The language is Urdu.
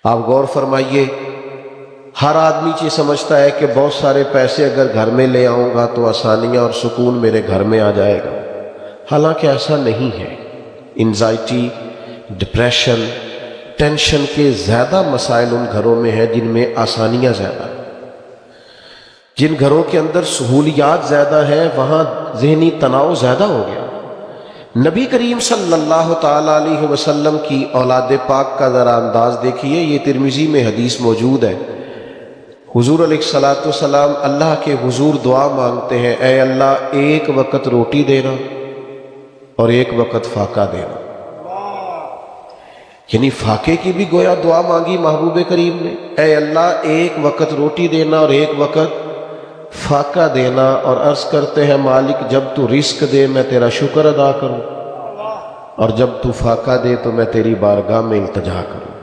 آپ غور فرمائیے، ہر آدمی یہ سمجھتا ہے کہ بہت سارے پیسے اگر گھر میں لے آؤں گا تو آسانیاں اور سکون میرے گھر میں آ جائے گا، حالانکہ ایسا نہیں ہے۔ انزائٹی، ڈپریشن، ٹینشن کے زیادہ مسائل ان گھروں میں ہیں جن میں آسانیاں زیادہ ہیں۔ جن گھروں کے اندر سہولیات زیادہ ہیں وہاں ذہنی تناؤ زیادہ ہو گیا۔ نبی کریم صلی اللہ تعالی علیہ وسلم کی اولاد پاک کا ذرا انداز دیکھیے، یہ ترمذی میں حدیث موجود ہے۔ حضور علیہ الصلوۃ والسلام اللہ کے حضور دعا مانگتے ہیں، اے اللہ ایک وقت روٹی دینا اور ایک وقت فاقہ دینا۔ یعنی فاقے کی بھی گویا دعا مانگی محبوب کریم نے، اے اللہ ایک وقت روٹی دینا اور ایک وقت فاقہ دینا، اور عرض کرتے ہیں مالک جب تو رزق دے میں تیرا شکر ادا کروں، اور جب تو فاقہ دے تو میں تیری بارگاہ میں التجا کروں۔